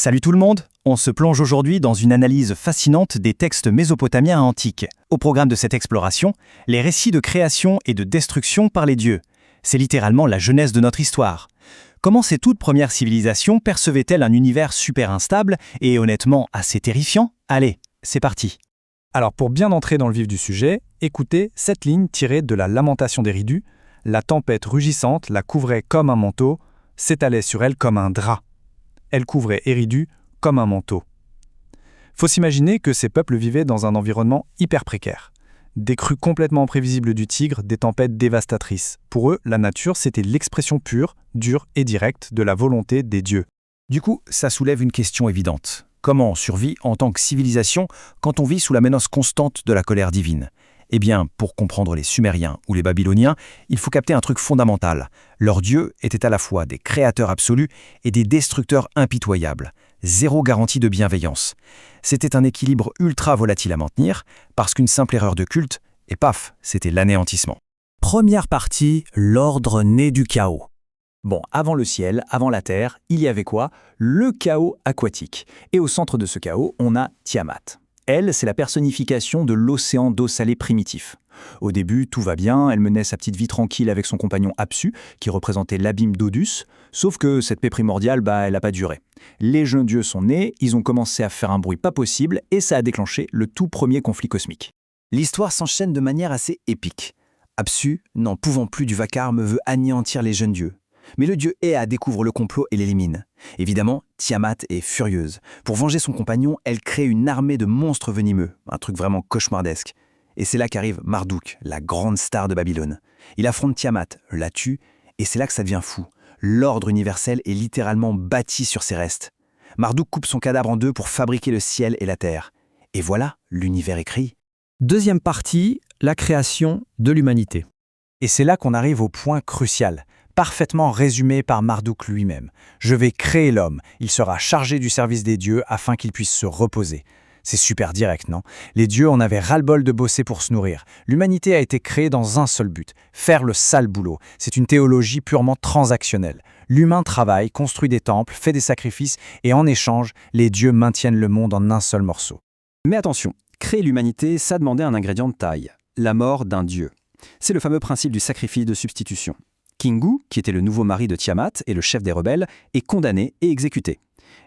Salut tout le monde! On se plonge aujourd'hui dans une analyse fascinante des textes mésopotamiens antiques. Au programme de cette exploration, les récits de création et de destruction par les dieux. C'est littéralement la genèse de notre histoire. Comment ces toutes premières civilisations percevaient-elles un univers super instable et honnêtement assez terrifiant? Allez, c'est parti! Alors pour bien entrer dans le vif du sujet, écoutez cette ligne tirée de la Lamentation d'Éridu. La tempête rugissante la couvrait comme un manteau, s'étalait sur elle comme un drap. Elle couvrait Eridu comme un manteau. Faut s'imaginer que ces peuples vivaient dans un environnement hyper précaire. Des crues complètement imprévisibles du Tigre, des tempêtes dévastatrices. Pour eux, la nature, c'était l'expression pure, dure et directe de la volonté des dieux. Du coup, ça soulève une question évidente. Comment on survit en tant que civilisation quand on vit sous la menace constante de la colère divine? Eh bien, pour comprendre les Sumériens ou les Babyloniens, il faut capter un truc fondamental. Leurs dieux étaient à la fois des créateurs absolus et des destructeurs impitoyables. Zéro garantie de bienveillance. C'était un équilibre ultra volatile à maintenir, parce qu'une simple erreur de culte, et paf, c'était l'anéantissement. Première partie, l'ordre né du chaos. Bon, avant le ciel, avant la terre, il y avait quoi? Le chaos aquatique. Et au centre de ce chaos, on a Tiamat. Elle, c'est la personnification de l'océan d'eau salée primitif. Au début, tout va bien, elle menait sa petite vie tranquille avec son compagnon Apsu, qui représentait l'abîme d'Odus, sauf que cette paix primordiale, elle n'a pas duré. Les jeunes dieux sont nés, ils ont commencé à faire un bruit pas possible, et ça a déclenché le tout premier conflit cosmique. L'histoire s'enchaîne de manière assez épique. Apsu, n'en pouvant plus du vacarme, veut anéantir les jeunes dieux. Mais le dieu Ea découvre le complot et l'élimine. Évidemment, Tiamat est furieuse. Pour venger son compagnon, elle crée une armée de monstres venimeux, un truc vraiment cauchemardesque. Et c'est là qu'arrive Marduk, la grande star de Babylone. Il affronte Tiamat, la tue, et c'est là que ça devient fou. L'ordre universel est littéralement bâti sur ses restes. Marduk coupe son cadavre en deux pour fabriquer le ciel et la terre. Et voilà, l'univers est créé. Deuxième partie, la création de l'humanité. Et c'est là qu'on arrive au point crucial, parfaitement résumé par Marduk lui-même. Je vais créer l'homme, il sera chargé du service des dieux afin qu'il puisse se reposer. C'est super direct, non? Les dieux en avaient ras-le-bol de bosser pour se nourrir. L'humanité a été créée dans un seul but, faire le sale boulot. C'est une théologie purement transactionnelle. L'humain travaille, construit des temples, fait des sacrifices, et en échange, les dieux maintiennent le monde en un seul morceau. Mais attention, créer l'humanité, ça demandait un ingrédient de taille, la mort d'un dieu. C'est le fameux principe du sacrifice de substitution. Kingu, qui était le nouveau mari de Tiamat et le chef des rebelles, est condamné et exécuté.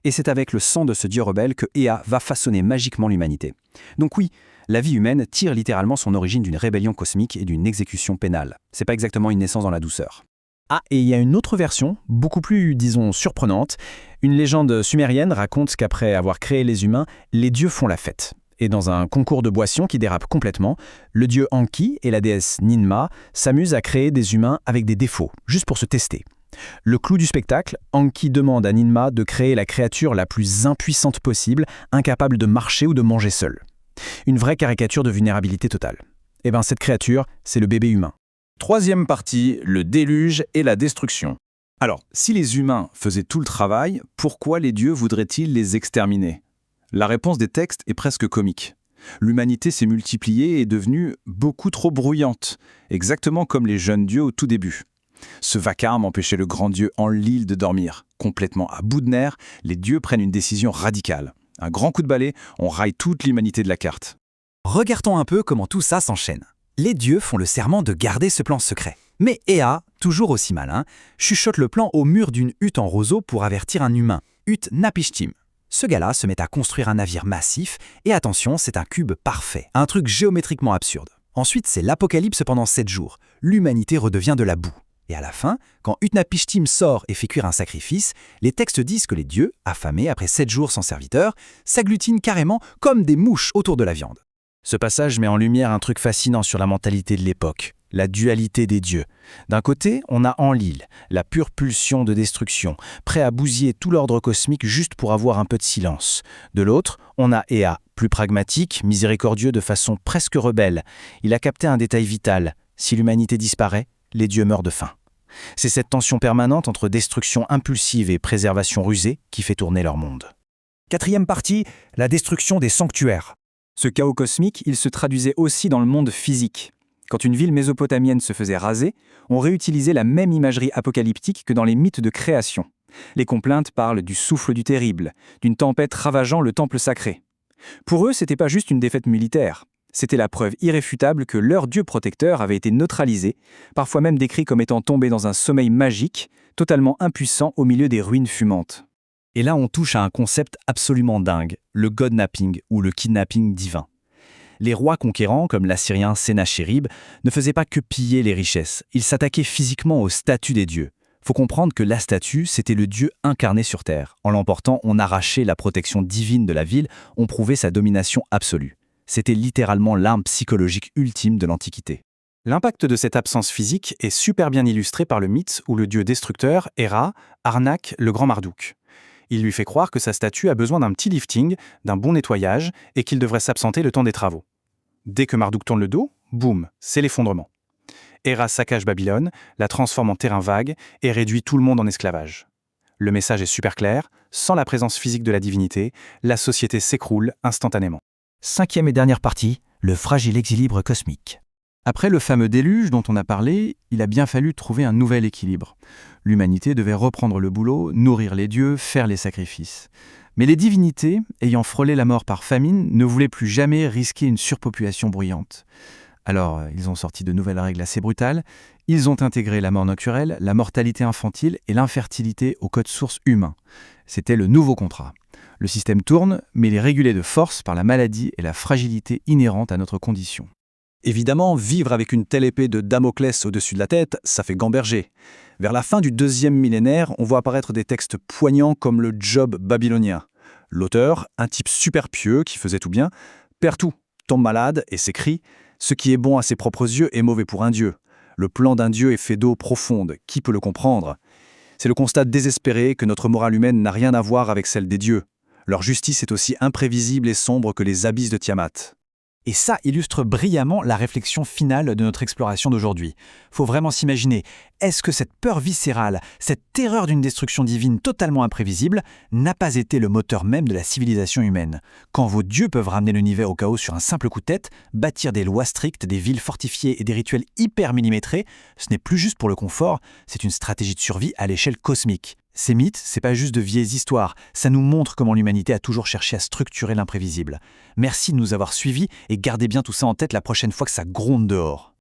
Et c'est avec le sang de ce dieu rebelle que Ea va façonner magiquement l'humanité. Donc oui, la vie humaine tire littéralement son origine d'une rébellion cosmique et d'une exécution pénale. C'est pas exactement une naissance dans la douceur. Ah, et il y a une autre version, beaucoup plus, disons, surprenante. Une légende sumérienne raconte qu'après avoir créé les humains, les dieux font la fête. Et dans un concours de boissons qui dérape complètement, le dieu Anki et la déesse Ninma s'amusent à créer des humains avec des défauts, juste pour se tester. Le clou du spectacle, Anki demande à Ninma de créer la créature la plus impuissante possible, incapable de marcher ou de manger seule. Une vraie caricature de vulnérabilité totale. Et bien cette créature, c'est le bébé humain. Troisième partie, le déluge et la destruction. Alors, si les humains faisaient tout le travail, pourquoi les dieux voudraient-ils les exterminer? La réponse des textes est presque comique. L'humanité s'est multipliée et est devenue beaucoup trop bruyante, exactement comme les jeunes dieux au tout début. Ce vacarme empêchait le grand dieu Enlil de dormir. Complètement à bout de nerfs, les dieux prennent une décision radicale. Un grand coup de balai, on raille toute l'humanité de la carte. Regardons un peu comment tout ça s'enchaîne. Les dieux font le serment de garder ce plan secret. Mais Ea, toujours aussi malin, chuchote le plan au mur d'une hutte en roseau pour avertir un humain, hutte Napishtim. Ce gars-là se met à construire un navire massif, et attention, c'est un cube parfait, un truc géométriquement absurde. Ensuite, c'est l'apocalypse pendant 7 jours. L'humanité redevient de la boue. Et à la fin, quand Utnapishtim sort et fait cuire un sacrifice, les textes disent que les dieux, affamés après 7 jours sans serviteurs, s'agglutinent carrément comme des mouches autour de la viande. Ce passage met en lumière un truc fascinant sur la mentalité de l'époque, la dualité des dieux. D'un côté, on a Enlil, la pure pulsion de destruction, prêt à bousiller tout l'ordre cosmique juste pour avoir un peu de silence. De l'autre, on a Ea, plus pragmatique, miséricordieux de façon presque rebelle. Il a capté un détail vital. Si l'humanité disparaît, les dieux meurent de faim. C'est cette tension permanente entre destruction impulsive et préservation rusée qui fait tourner leur monde. Quatrième partie, la destruction des sanctuaires. Ce chaos cosmique, il se traduisait aussi dans le monde physique. Quand une ville mésopotamienne se faisait raser, on réutilisait la même imagerie apocalyptique que dans les mythes de création. Les complaintes parlent du souffle du terrible, d'une tempête ravageant le temple sacré. Pour eux, c'était pas juste une défaite militaire. C'était la preuve irréfutable que leur dieu protecteur avait été neutralisé, parfois même décrit comme étant tombé dans un sommeil magique, totalement impuissant au milieu des ruines fumantes. Et là, on touche à un concept absolument dingue, le godnapping ou le kidnapping divin. Les rois conquérants, comme l'assyrien Sennachérib, ne faisaient pas que piller les richesses, ils s'attaquaient physiquement aux statues des dieux. Faut comprendre que la statue, c'était le dieu incarné sur terre. En l'emportant, on arrachait la protection divine de la ville, on prouvait sa domination absolue. C'était littéralement l'arme psychologique ultime de l'Antiquité. L'impact de cette absence physique est super bien illustré par le mythe où le dieu destructeur, Héra, arnaque le grand Marduk. Il lui fait croire que sa statue a besoin d'un petit lifting, d'un bon nettoyage et qu'il devrait s'absenter le temps des travaux. Dès que Marduk tourne le dos, boum, c'est l'effondrement. Héra saccage Babylone, la transforme en terrain vague et réduit tout le monde en esclavage. Le message est super clair, sans la présence physique de la divinité, la société s'écroule instantanément. 5e et dernière partie, le fragile équilibre cosmique. Après le fameux déluge dont on a parlé, il a bien fallu trouver un nouvel équilibre. L'humanité devait reprendre le boulot, nourrir les dieux, faire les sacrifices. Mais les divinités, ayant frôlé la mort par famine, ne voulaient plus jamais risquer une surpopulation bruyante. Alors, ils ont sorti de nouvelles règles assez brutales. Ils ont intégré la mort naturelle, la mortalité infantile et l'infertilité au code source humain. C'était le nouveau contrat. Le système tourne, mais il est régulé de force par la maladie et la fragilité inhérente à notre condition. Évidemment, vivre avec une telle épée de Damoclès au-dessus de la tête, ça fait gamberger. Vers la fin du 2e millénaire, on voit apparaître des textes poignants comme le Job babylonien. L'auteur, un type super pieux qui faisait tout bien, perd tout, tombe malade et s'écrie « Ce qui est bon à ses propres yeux est mauvais pour un dieu. Le plan d'un dieu est fait d'eau profonde, qui peut le comprendre ?» C'est le constat désespéré que notre morale humaine n'a rien à voir avec celle des dieux. Leur justice est aussi imprévisible et sombre que les abysses de Tiamat. Et ça illustre brillamment la réflexion finale de notre exploration d'aujourd'hui. Faut vraiment s'imaginer, est-ce que cette peur viscérale, cette terreur d'une destruction divine totalement imprévisible, n'a pas été le moteur même de la civilisation humaine? Quand vos dieux peuvent ramener l'univers au chaos sur un simple coup de tête, bâtir des lois strictes, des villes fortifiées et des rituels hyper millimétrés, ce n'est plus juste pour le confort, c'est une stratégie de survie à l'échelle cosmique. Ces mythes, c'est pas juste de vieilles histoires, ça nous montre comment l'humanité a toujours cherché à structurer l'imprévisible. Merci de nous avoir suivis et gardez bien tout ça en tête la prochaine fois que ça gronde dehors.